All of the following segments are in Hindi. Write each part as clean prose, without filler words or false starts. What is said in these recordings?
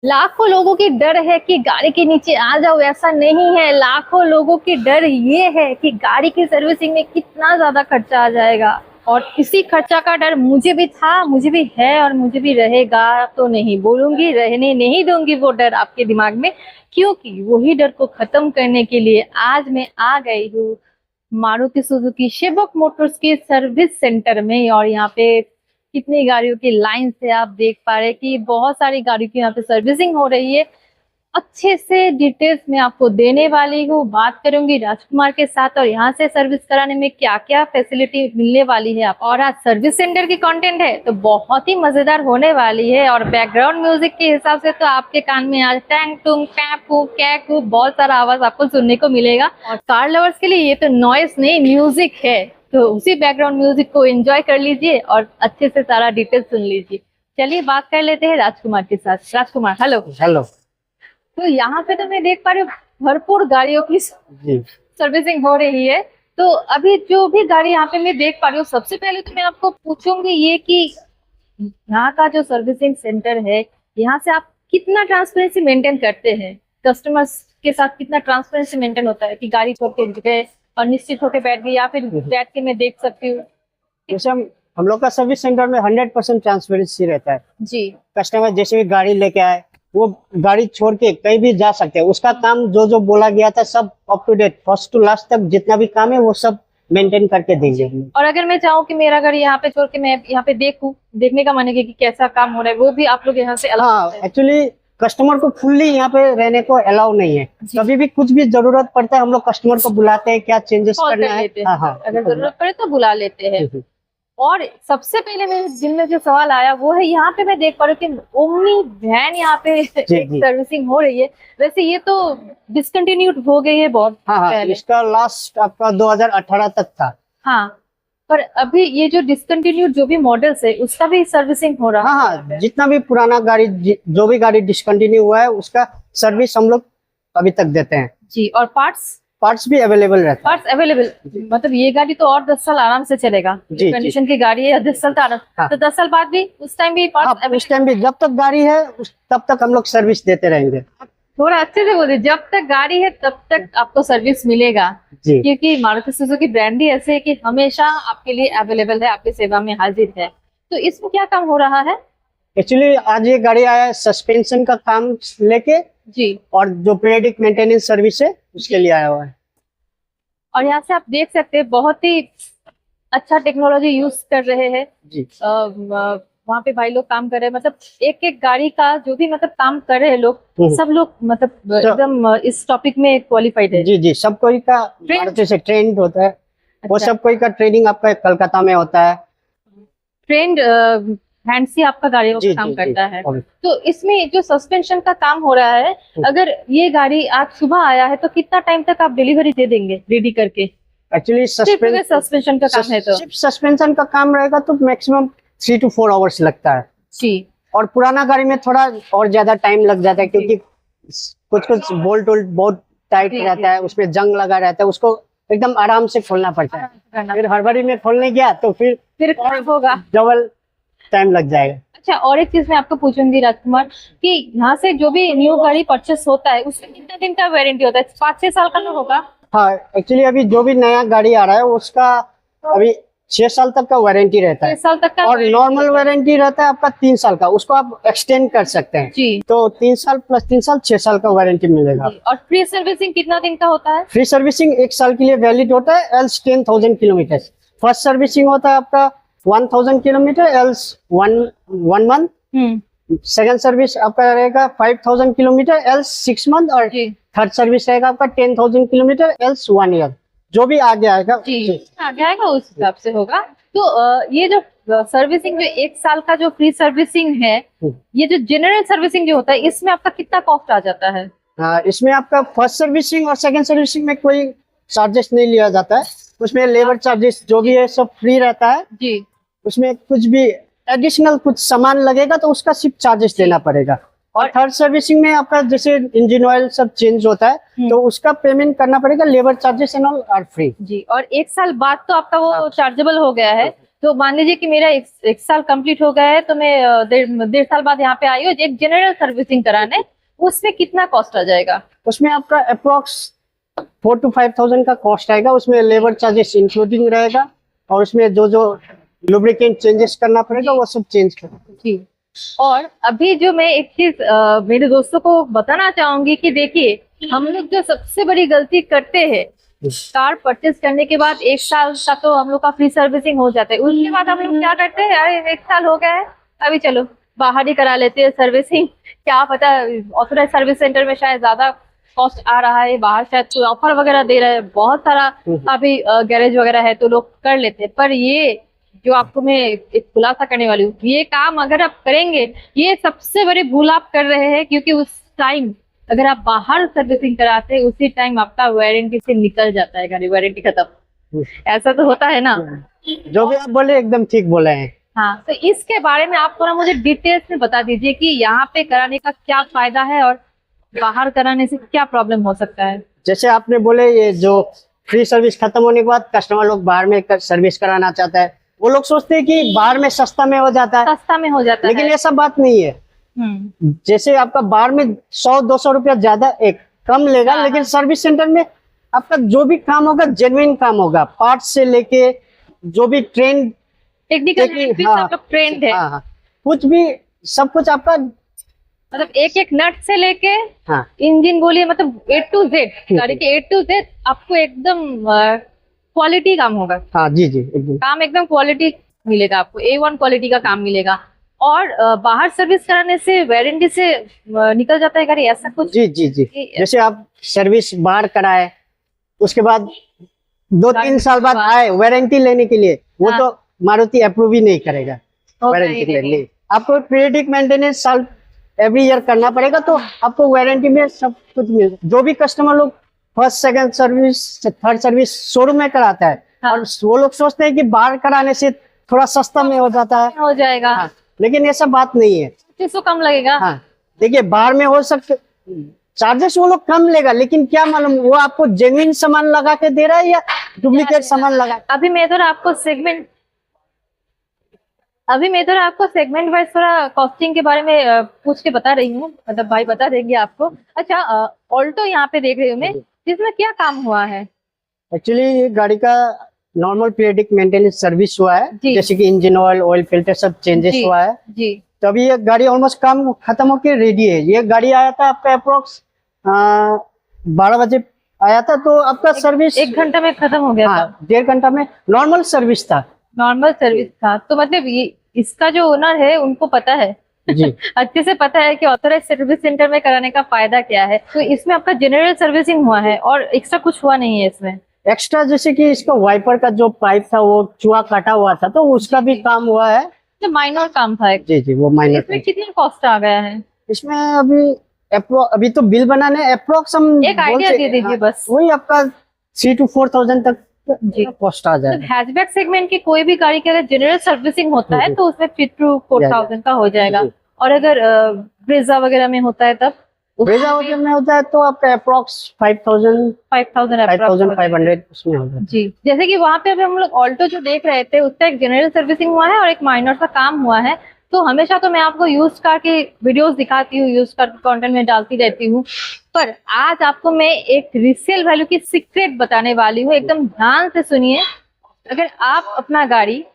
लाखों लोगों की डर है कि गाड़ी के नीचे आ जाओ, ऐसा नहीं है। लाखों लोगों की डर ये है कि गाड़ी की सर्विसिंग में कितना ज्यादा खर्चा आ जाएगा, और इसी खर्चा का डर मुझे भी था, मुझे भी है और मुझे भी रहेगा। तो नहीं बोलूंगी, रहने नहीं दूंगी वो डर आपके दिमाग में, क्योंकि वही डर को खत्म करने के लिए आज मैं आ गई हूँ मारुति सुजुकी शिवक मोटर्स के सर्विस सेंटर में। और यहाँ पे कितनी गाड़ियों की लाइन से आप देख पा रहे हैं कि बहुत सारी गाड़ियों की यहाँ पे सर्विसिंग हो रही है। अच्छे से डिटेल्स में आपको देने वाली हूँ, बात करूंगी राजकुमार के साथ, और यहाँ से सर्विस कराने में क्या क्या फैसिलिटी मिलने वाली है आप। और आज सर्विस सेंटर की कंटेंट है तो बहुत ही मजेदार होने वाली है। और बैकग्राउंड म्यूजिक के हिसाब से तो आपके कान में आज टैंग टूंग टैपू कैकू बहुत सारा आवाज आपको सुनने को मिलेगा। और कार लवर्स के लिए ये तो नॉइस नहीं, म्यूजिक है, तो उसी बैकग्राउंड म्यूजिक को एंजॉय कर लीजिए और अच्छे से सारा डिटेल सुन लीजिए। चलिए बात कर लेते हैं राजकुमार के साथ। राजकुमार, हेलो। हेलो। तो यहाँ पे तो मैं देख पा रही हूँ भरपूर गाड़ियों की जी सर्विसिंग हो रही है। तो अभी जो भी गाड़ी यहाँ पे मैं देख पा रही हूँ, सबसे पहले तो मैं आपको पूछूंगी ये कि यहाँ का जो सर्विसिंग सेंटर है, यहाँ से आप कितना ट्रांसपेरेंसी मेंटेन करते हैं, कस्टमर्स के साथ कितना ट्रांसपेरेंसी मेंटेन होता है कि गाड़ी छोड़ के गए और निश्चित होकर बैठ गई, या फिर बैठ के मैं देख सकती हूँ? जैसे हम लोग का सर्विस सेंटर में 100% ट्रांसपेरेंसी रहता है जी। कस्टमर जैसे भी गाड़ी लेके आए वो गाड़ी छोड़ के कहीं भी जा सकते हैं। उसका काम जो जो बोला गया था सब up to date first to last तक जितना भी काम है वो सब मेंटेन करके देंगे। और अगर मैं चाहूँ कि मेरा गाड़ी यहाँ पे छोड़ के मैं यहाँ पे देखने का मन है कि कैसा काम हो रहा है, वो भी आप लोग यहाँ से हाँ, एक्चुअली कस्टमर को फुल्ली यहाँ पे रहने को अलाउ नहीं है। कभी भी कुछ भी जरूरत पड़ता है हम लोग कस्टमर को बुलाते हैं, क्या चेंजेस करना है। हाँ हाँ, अगर जरूरत पड़े तो बुला लेते हैं। और सबसे पहले मेरे दिल में जो सवाल आया वो है, यहाँ पे मैं देख पा रही हूँ कि ओमनी वैन यहाँ पे सर्विसिंग हो रही है। वैसे ये तो डिसकंटिन्यूड हो गई है बहुत। हाँ, इसका लास्ट आपका 2018 तक था। हाँ, पर अभी ये जो डिसकंटिन्यूड जो भी मॉडल्स है उसका भी सर्विसिंग हो रहा है। हाँ, जितना भी पुराना गाड़ी जो भी गाड़ी डिसकंटिन्यू हुआ है उसका सर्विस हम लोग अभी तक देते हैं जी। और पार्ट्स भी अवेलेबल रहता है। पार्ट्स अवेलेबल, मतलब ये गाड़ी तो और 10 साल आराम से चलेगा। कंडीशन की गाड़ी है, 10 साल तो 10 साल बाद भी उस टाइम भी पार्ट्स, उस टाइम भी जब तक गाड़ी है तब तक हम लोग सर्विस देते रहेंगे। थोड़ा अच्छे से बोलिए, जब तक गाड़ी है तब तक आपको सर्विस मिलेगा, क्योंकि मारुति सुजुकी ब्रांड ही ऐसे है कि हमेशा आपके लिए अवेलेबल है, आपकी सेवा में हाजिर है। तो इसमें क्या काम हो रहा है? एक्चुअली आज ये गाड़ी आया है सस्पेंशन का काम लेके जी, और जो पीरियडिक मेंटेनेंस सर्विस है उसके लिए आया हुआ है। और यहाँ से आप देख सकते हैं बहुत ही अच्छा टेक्नोलॉजी यूज कर रहे हैं जी। वहाँ पे भाई लोग काम कर रहे हैं, मतलब एक एक गाड़ी का जो भी मतलब काम कर रहे हैं लोग, सब लोग मतलब एकदम इस टॉपिक में क्वालिफाइड है। जी जी, सब कोई का मारुति से ट्रेंड होता है। अच्छा। वो सब कोई का ट्रेनिंग आपका कलकत्ता में होता है। ट्रेंड हैंड से आपका गाड़ी का काम करता है। तो इसमें जो सस्पेंशन का काम हो रहा है, अगर ये गाड़ी आज सुबह आया है तो कितना टाइम तक आप डिलीवरी दे देंगे रेडी करके? एक्चुअली सस्पेंशन का काम है तो सस्पेंशन का काम रहेगा तो मैक्सिमम 3 to 4 आवर्स लगता है जी। और पुराना गाड़ी में थोड़ा और ज्यादा टाइम लग जाता है क्योंकि कुछ बोल्ट बहुत टाइट रहता है, उसमें जंग लगा रहता है, उसको एकदम आराम से खोलना पड़ता है। फिर हड़बड़ी में खोलने गया तो फिर खराब होगा, डबल टाइम लग जाएगा। अच्छा, और एक चीज मैं आपको पूछूंगी राजकुमार कि यहाँ से जो भी न्यू गाड़ी परचेस होता है उसमें कितने दिन का वारंटी होता है? 5-6 साल का तो होगा? हाँ, एक्चुअली अभी जो भी नया गाड़ी आ रहा है उसका अभी 6 साल तक का वारंटी रहता है। 6 साल तक का, और नॉर्मल वारंटी रहता है आपका 3 साल का, उसको आप एक्सटेंड कर सकते हैं जी। तो 3 साल प्लस 3 साल 6 साल का वारंटी मिलेगा। और फ्री सर्विसिंग कितना दिन का होता है? फ्री सर्विसिंग 1 साल के लिए वैलिड होता है, एल्स 10,000 किलोमीटर। फर्स्ट सर्विसिंग होता है आपका 1,000 kilometre, else 1 month. Second service आपका रहेगा 5,000 किलोमीटर, एल्स 6 मंथ। और थर्ड सर्विस रहेगा आपका 10,000 किलोमीटर, एल्स 1 ईयर। जो भी आगे आएगा आगे आएगा उस हिसाब से होगा। तो ये जो सर्विसिंग जो 1 साल का जो फ्री सर्विसिंग है, ये जो जनरल सर्विसिंग जो होता है इसमें आपका कितना कॉस्ट आ जाता है? इसमें आपका फर्स्ट सर्विसिंग और सेकंड सर्विसिंग में कोई चार्जेस नहीं लिया जाता है। उसमें लेबर चार्जेस जो भी है सब फ्री रहता है जी। उसमें कुछ भी एडिशनल कुछ सामान लगेगा तो उसका सिर्फ चार्जेस देना पड़ेगा। और थर्ड सर्विसिंग में आपका जैसे इंजन ऑयल सब चेंज होता है तो उसका पेमेंट करना पड़ेगा, labour charges and all are free जी। और 1 साल बाद तो आपका वो चार्जेबल हो गया है, तो मान लीजिए कि मेरा एक साल कंप्लीट हो गया है, तो मैं डेढ़ साल बाद यहाँ पे आई हूँ एक जनरल सर्विसिंग कराने, उसमें कितना कॉस्ट आ जाएगा? उसमें आपका अप्रोक्स 4 to 5,000 का कॉस्ट आएगा। उसमें लेबर चार्जेस इंक्लूडिंग रहेगा और उसमें जो जो लुब्रिकेंट चेंजेस करना पड़ेगा वो सब चेंज करेगा। जी। और अभी जो मैं एक चीज मेरे दोस्तों को बताना चाहूंगी कि देखिए, हम लोग जो सबसे बड़ी गलती करते हैं, कार परचेज करने के बाद एक साल तक तो हम लोग का फ्री सर्विसिंग हो जाता है। उसके बाद हम लोग क्या करते हैं, अरे एक साल हो गया है, अभी चलो बाहर ही करा लेते हैं सर्विसिंग। क्या पता ऑथराइज सर्विस सेंटर में शायद ज्यादा कॉस्ट आ रहा है, बाहर शायद कोई ऑफर वगैरह दे रहा है, बहुत सारा अभी गैरेज वगैरह है तो लोग कर लेते हैं। पर ये जो आपको मैं एक खुलासा करने वाली हूँ, ये काम अगर आप करेंगे, ये सबसे बड़ी भूल आप कर रहे हैं, क्योंकि उस टाइम अगर आप बाहर सर्विसिंग कराते हैं, उसी टाइम आपका वारंटी से निकल जाता है गाड़ी, वारंटी खत्म। ऐसा तो होता है ना? जो भी आप बोले एकदम ठीक बोले हैं। हाँ, तो इसके बारे में आप थोड़ा मुझे डिटेल्स में बता दीजिए कि यहाँ पे कराने का क्या फायदा है और बाहर कराने से क्या प्रॉब्लम हो सकता है। जैसे आपने बोले, ये जो फ्री सर्विस खत्म होने के बाद कस्टमर लोग बाहर में सर्विस कराना चाहता है, वो लोग सोचते हैं कि बाहर में सस्ता में हो जाता है, सस्ता में हो जाता है, लेकिन ऐसा बात नहीं है। जैसे आपका बाहर में 100-200 रुपया ज्यादा एक कम लेगा, लेकिन सर्विस सेंटर में आपका जो भी काम होगा जेन्युइन काम होगा, पार्ट्स से लेके जो भी ट्रेंड टेक्निकल ट्रेंड है, कुछ भी सब कुछ आपका, मतलब एक एक नट से लेके इंजन बोलिए, मतलब A to Z, गाड़ी के A to Z आपको एकदम क्वालिटी काम होगा। हाँ जी जी, एकदम काम एकदम क्वालिटी मिलेगा आपको, A1 क्वालिटी का काम मिलेगा। और बाहर सर्विस कराने से वारंटी से निकल जाता है गाड़ी, ऐसा कुछ? जी जी जी। जैसे आप सर्विस बाहर कराए, उसके बाद 2-3 साल बाद आए वारंटी लेने के लिए, वो तो मारुति अप्रूव ही नहीं करेगा वारंटी के लिए। आपको पीरियडिक मेंटेनेंस साल एवरी ईयर करना पड़ेगा, तो आपको वारंटी में सब कुछ मिल। जो भी कस्टमर लोग first second service third service showroom में कराता है, और वो लोग सोचते हैं कि बाहर कराने से थोड़ा सस्ता में हो जाता है, हो जाएगा, लेकिन ऐसा बात नहीं है। 300 कम लगेगा। हाँ, देखिए बाहर में हो सकते चार्जेस वो लोग कम लेगा, लेकिन क्या मालूम वो आपको जेन्युइन सामान लगा के दे रहा है या डुप्लीकेट सामान लगा। अभी मैं थोड़ा आपको सेगमेंट वाइज थोड़ा कॉस्टिंग के बारे में पूछ के बता रही हूँ, मतलब भाई बता देंगे आपको। अच्छा, ऑल्टो यहाँ पे देख रही हूँ मैं, जिसमें क्या काम हुआ है? एक्चुअली ये गाड़ी का नॉर्मल पीरियडिक मेंटेनेंस सर्विस हुआ है, जैसे कि इंजन ऑयल फिल्टर सब चेंजेस हुआ है जी। तभी ये गाड़ी ऑलमोस्ट काम खत्म होके रेडी है। ये गाड़ी आया था आपका अप्रोक्स 12 बजे आया था, तो आपका सर्विस 1 घंटा में खत्म हो गया था। 1.5 घंटा में नॉर्मल सर्विस था। तो मतलब ये इसका जो ओनर है उनको पता है जी अच्छे से पता है कि ऑथराइज सर्विस सेंटर में कराने का फायदा क्या है। तो इसमें आपका जनरल सर्विसिंग हुआ है और एक्स्ट्रा कुछ हुआ नहीं है इसमें एक्स्ट्रा, जैसे कि इसका वाइपर का जो पाइप था वो चूहा काटा हुआ था, तो उसका भी काम हुआ है। तो माइनर काम था जी जी, वो माइनर। इसमें कितना कॉस्ट आ गया है? इसमें अभी तो बिल बनाने अप्रोक्स हम एक आइडिया दे दीजिए बस। वही आपका 3 to 4,000 तक कॉस्ट आ जाएगा। तो हैचबैक सेगमेंट की कोई भी गाड़ी की अगर जनरल सर्विसिंग होता है तो उसमें 3 to 4,000 का हो जाएगा। और अगर ब्रेजा वगैरह में होता है तब ब्रेजा वगैरह में होता है तो आपका अप्रोक्स 5,500 उसमें होगा जी। जैसे कि वहाँ पे अभी हम लोग ऑल्टो जो देख रहे थे उसका एक जनरल सर्विसिंग हुआ है और एक माइनर सा काम हुआ है। तो हमेशा तो मैं आपको यूज्ड कार के वीडियोस दिखाती हूँ, यूज्ड कार कंटेंट में डालती रहती हूँ, पर आज आपको मैं एक रीसेल वैल्यू की सीक्रेट बताने वाली हूँ। एकदम ध्यान से सुनिए। अगर आप अपना गाड़ी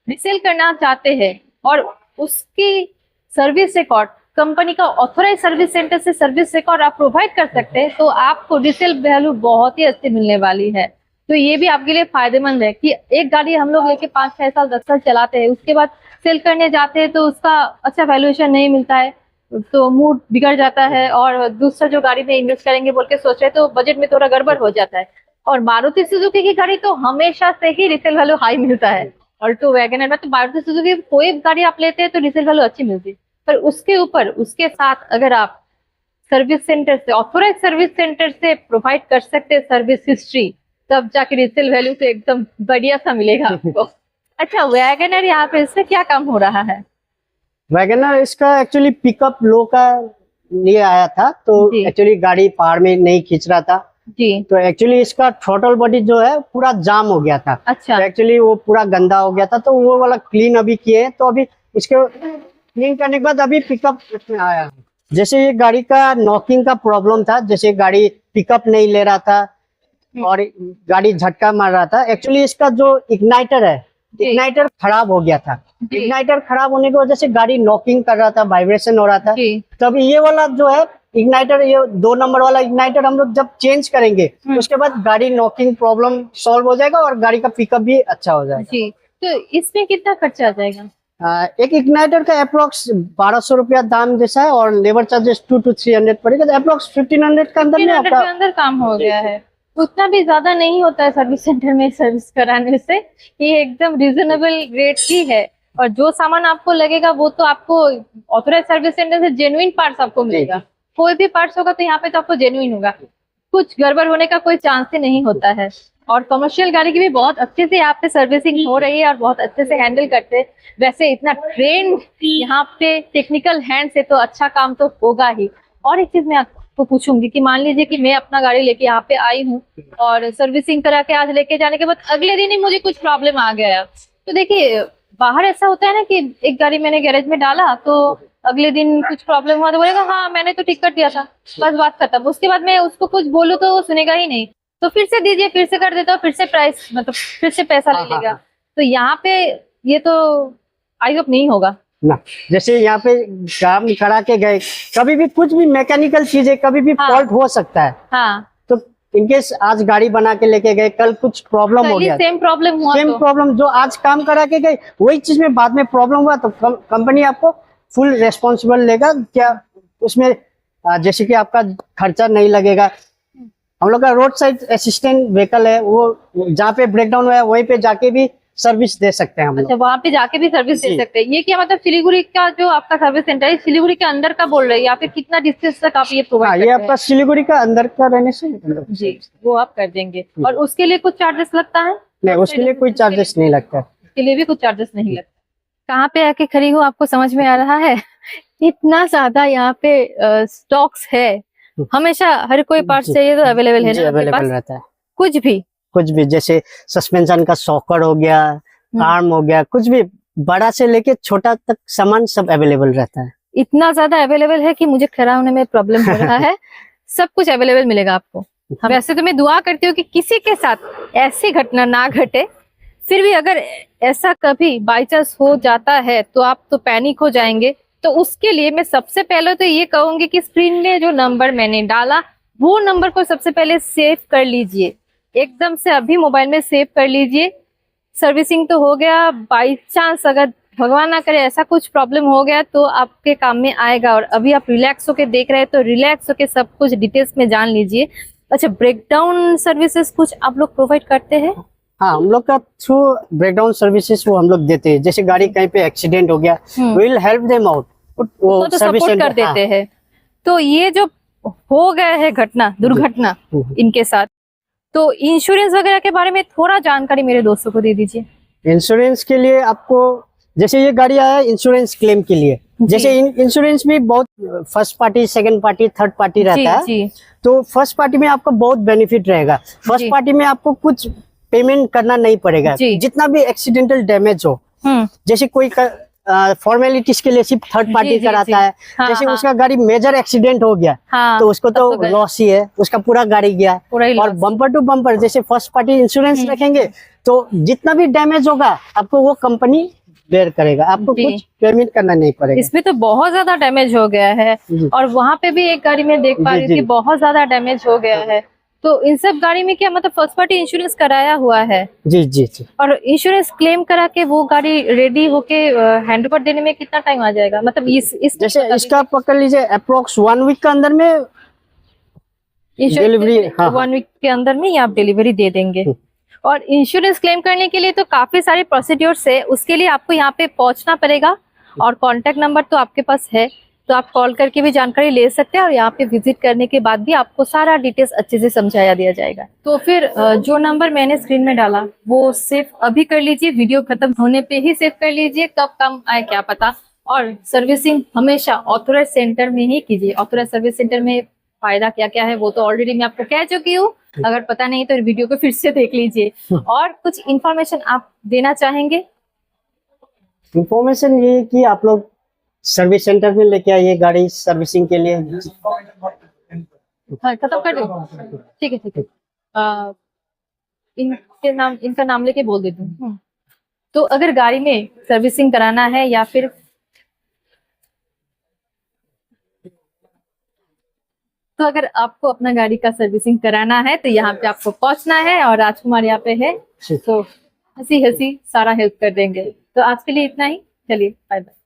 रीसेल करना चाहते हैं और उसकी सर्विस रिकॉर्ड कंपनी का ऑथराइज सर्विस सेंटर से सर्विस रिकॉर्ड आप प्रोवाइड कर सकते हैं तो आपको रीसेल वैल्यू बहुत ही अच्छी मिलने वाली है। तो ये भी आपके लिए फायदेमंद है कि एक गाड़ी हम लोग लेके 5-6 साल 10 साल चलाते हैं, उसके बाद सेल करने जाते हैं तो उसका अच्छा वैल्यूएशन नहीं मिलता है, तो मूड बिगड़ जाता है और दूसरा जो गाड़ी में इन्वेस्ट करेंगे बोल के सोच रहे तो बजट में थोड़ा गड़बड़ हो जाता है। और मारुति सुजुकी की गाड़ी तो हमेशा से ही रीसेल वैल्यू हाई मिलता है। ऑल्टो वैगनर में तो मारुति सुजुकी कोई गाड़ी आप लेते हैं तो रीसेल वैल्यू अच्छी मिलती है, पर उसके ऊपर उसके साथ अगर आप सर्विस सेंटर से ऑथोराइज सर्विस सेंटर से प्रोवाइड कर सकते हैं सर्विस हिस्ट्री, तब जाके रीसेल वैल्यू तो एकदम बढ़िया सा मिलेगा आपको। अच्छा, वैगनर यहाँ पे इसमें क्या काम हो रहा है? वैगनर इसका एक्चुअली पिकअप लो का लिए आया था, तो एक्चुअली गाड़ी पहाड़ में नहीं खींच रहा था, जी। तो एक्चुअली इसका थ्रॉटल बॉडी जो है पूरा जाम हो गया था। अच्छा। तो एक्चुअली वो पूरा गंदा हो गया था, तो वो वाला क्लीन अभी किए। तो अभी इसके क्लीन करने के बाद अभी पिकअप में आया। जैसे ये गाड़ी का नॉकिंग का प्रॉब्लम था, जैसे गाड़ी पिकअप नहीं ले रहा था और गाड़ी झटका मार रहा था। एक्चुअली इसका जो इग्नाइटर है, इग्नाइटर खराब हो गया था। इग्नाइटर खराब होने की वजह से गाड़ी नॉकिंग कर रहा था, वाइब्रेशन हो रहा था। तब ये वाला जो है इग्नाइटर, ये 2 नंबर वाला इग्नाइटर हम लोग जब चेंज करेंगे उसके बाद गाड़ी नॉकिंग प्रॉब्लम सॉल्व हो जाएगा और गाड़ी का पिकअप भी अच्छा हो जाएगा। जी। तो इसमें कितना खर्चा आ जाएगा? एक इग्नाइटर का अप्रोक्स 1200 रुपया दाम जैसा है और लेबर चार्जेस 200 to 300 पड़ेगा। तो अप्रोक्स 1500 के अंदर में आपका अंदर काम हो गया है। उतना भी ज्यादा नहीं होता है सर्विस सेंटर में सर्विस कराने से, ये एकदम रिजनेबल रेट ही है। और जो सामान आपको लगेगा वो तो आपको ऑथराइज सर्विस सेंटर से जेन्युइन पार्ट्स आपको मिलेगा। कोई भी पार्ट्स होगा तो यहाँ पे तो आपको जेन्युइन होगा, कुछ गड़बड़ होने का कोई चांस ही नहीं होता है। और कमर्शियल गाड़ी की भी बहुत अच्छे से यहाँ पे सर्विसिंग हो रही है और बहुत अच्छे से हैंडल करते हैं। वैसे इतना ट्रेंड यहाँ पे टेक्निकल हैंड से तो अच्छा काम तो होगा ही। और एक चीज मैं आपको पूछूंगी कि मान लीजिए कि मैं अपना गाड़ी लेके यहाँ पे आई हूँ और सर्विसिंग करा के आज लेके जाने के बाद अगले दिन ही मुझे कुछ प्रॉब्लम आ गया, तो देखिए बाहर ऐसा होता है ना कि एक गाड़ी मैंने गैरेज में डाला तो अगले दिन कुछ प्रॉब्लम हुआ तो बोलेगा हाँ मैंने तो ठीक कर दिया था, बस बात खत्म। उसके बाद मैं उसको कुछ बोलूँ तो वो सुनेगा ही नहीं, तो फिर से दीजिए, फिर से कर देता हूँ, फिर से प्राइस मतलब फिर से पैसा ले लेगा। तो यहाँ पे ये तो आई होप नहीं होगा ना। जैसे यहाँ पे काम करा के गए, कभी भी कुछ भी मैकेनिकल चीजें कभी भी फॉल्ट हो सकता है। हाँ। तो इनकेस आज गाड़ी बना के लेके गए, कल कुछ प्रॉब्लम हो गया, सेम प्रॉब्लम हुआ, सेम प्रॉब्लम जो आज काम करा के गए वही चीज में बाद में प्रॉब्लम हुआ तो कंपनी आपको फुल रेस्पॉन्सिबल लेगा क्या उसमें। जैसे कि आपका खर्चा नहीं लगेगा। हम लोग का रोड साइड असिस्टेंट व्हीकल है, वो जहाँ पे ब्रेकडाउन हुआ है वहीं पे जाके भी सर्विस दे सकते हैं हम लोग। अच्छा, वहाँ पे जाके भी सर्विस दे सकते हैं। ये क्या मतलब सिलीगुड़ी का जो आपका सर्विस सेंटर है सिलीगुड़ी के अंदर का बोल रहे हैं या फिर कितना डिस्टेंस तक आप ये प्रोवाइड करते हैं? ये आपका सिलीगुड़ी का अंदर का रहने से जी वो आप कर देंगे। और उसके लिए कुछ चार्जेस लगता है? नहीं, उसके लिए कोई चार्जेस नहीं लगता। उसके लिए भी कुछ चार्जेस नहीं लगता। कहाँ पे आके खड़ी हूँ आपको समझ में आ रहा है? इतना ज्यादा यहाँ पे स्टॉक्स है, हमेशा हर कोई पार्ट चाहिए तो अवेलेबल है ना? अवेलेबल रहता है कुछ भी जैसे सस्पेंशन का सॉकर हो गया, आर्म हो गया, कुछ भी बड़ा से लेके छोटा तक सामान सब अवेलेबल रहता है। इतना ज्यादा अवेलेबल है कि मुझे खड़ा होने में प्रॉब्लम हो रहा है। सब कुछ अवेलेबल मिलेगा आपको। वैसे तो मैं दुआ करती हूँ कि किसी के साथ ऐसी घटना ना घटे, फिर भी अगर ऐसा कभी बाई चांस हो जाता है तो आप तो पैनिक हो जाएंगे। तो उसके लिए मैं सबसे पहले तो ये कहूंगी कि स्क्रीन में जो नंबर मैंने डाला वो नंबर को सबसे पहले सेव कर लीजिए, एकदम से अभी मोबाइल में सेव कर लीजिए। सर्विसिंग तो हो गया, बाई चांस अगर भगवान ना करे ऐसा कुछ प्रॉब्लम हो गया तो आपके काम में आएगा। और अभी आप रिलैक्स होके देख रहे हैं तो रिलैक्स होके सब कुछ डिटेल्स में जान लीजिए। अच्छा, ब्रेकडाउन सर्विसेज कुछ आप लोग प्रोवाइड करते हैं? हाँ, हम लोग का थ्रू ब्रेकडाउन सर्विसेज वो हम लोग देते हैं। जैसे गाड़ी कहीं पे एक्सीडेंट हो गया, विल हेल्प देम आउट, वो तो सर्विस सपोर्ट कर देते हैं। तो ये जो हो गया है घटना, दुर्घटना इनके साथ, तो इंश्योरेंस वगैरह के बारे में थोड़ा जानकारी मेरे दोस्तों को दे दीजिए। इंश्योरेंस के लिए आपको, जैसे ये गाड़ी आया इंश्योरेंस क्लेम के लिए, जैसे इंश्योरेंस भी बहुत first party, second party, third party रहता है। जी। तो फर्स्ट पार्टी में आपको बहुत बेनिफिट रहेगा। फर्स्ट पार्टी में आपको कुछ पेमेंट करना नहीं पड़ेगा, जितना भी एक्सीडेंटल डैमेज हो। जैसे कोई फॉर्मेलिटीज के लिए सिर्फ थर्ड पार्टी कराता है। जैसे उसका गाड़ी मेजर एक्सीडेंट हो गया तो उसको तो लॉस ही है, उसका पूरा गाड़ी गया। और बम्पर टू बम्पर जैसे फर्स्ट पार्टी इंश्योरेंस रखेंगे तो जितना भी डैमेज होगा आपको वो कंपनी बेयर करेगा, आपको कुछ पेमेंट करना नहीं पड़ेगा। इसमें तो बहुत ज्यादा डैमेज हो गया है और वहाँ पे भी एक गाड़ी में देख पा रही थी बहुत ज्यादा डैमेज हो गया है। तो इन सब गाड़ी में क्या मतलब फर्स्ट पार्टी इंश्योरेंस कराया हुआ है? जी जी जी। और इंश्योरेंस क्लेम करा के वो गाड़ी रेडी होके हैंड ओवर देने में कितना टाइम आ जाएगा? मतलब इस जैसे इसका पकड़ लीजिए अप्रोक्स 1 वीक के अंदर में डिलीवरी। 1 वीक के अंदर में ही आप डिलीवरी दे देंगे। और इंश्योरेंस क्लेम करने के लिए तो काफी सारे प्रोसीड्योर्स है, उसके लिए आपको यहाँ पे पहुंचना पड़ेगा। और कॉन्टेक्ट नंबर तो आपके पास है तो आप कॉल करके भी जानकारी ले सकते हैं और यहाँ पे विजिट करने के बाद भी आपको सारा डिटेल्स अच्छे से समझाया दिया जाएगा। तो फिर जो नंबर मैंने स्क्रीन में डाला वो सेव अभी कर लीजिए, वीडियो खत्म होने पे ही सेव कर लीजिए, कब काम आए क्या पता। और सर्विसिंग हमेशा ऑथोराइज सेंटर में ही कीजिए। ऑथोराइज सर्विस सेंटर में फायदा क्या क्या है वो तो ऑलरेडी मैं आपको कह चुकी हूँ। अगर पता नहीं तो वीडियो को फिर से देख लीजिए। और कुछ इंफॉर्मेशन आप देना चाहेंगे? इंफॉर्मेशन ये है कि आप लोग सर्विस सेंटर में लेके आइए गाड़ी सर्विसिंग के लिए। हाँ, खत्म कर दो। ठीक है ठीक है। इनका नाम लेके बोल देती हूँ। तो अगर गाड़ी में सर्विसिंग कराना है या फिर तो अगर आपको अपना गाड़ी का सर्विसिंग कराना है तो यहाँ पे आपको पहुंचना है और राजकुमार यहाँ पे है, तो हंसी हंसी सारा हेल्प कर देंगे। तो आज के लिए इतना ही, चलिए बाय बाय।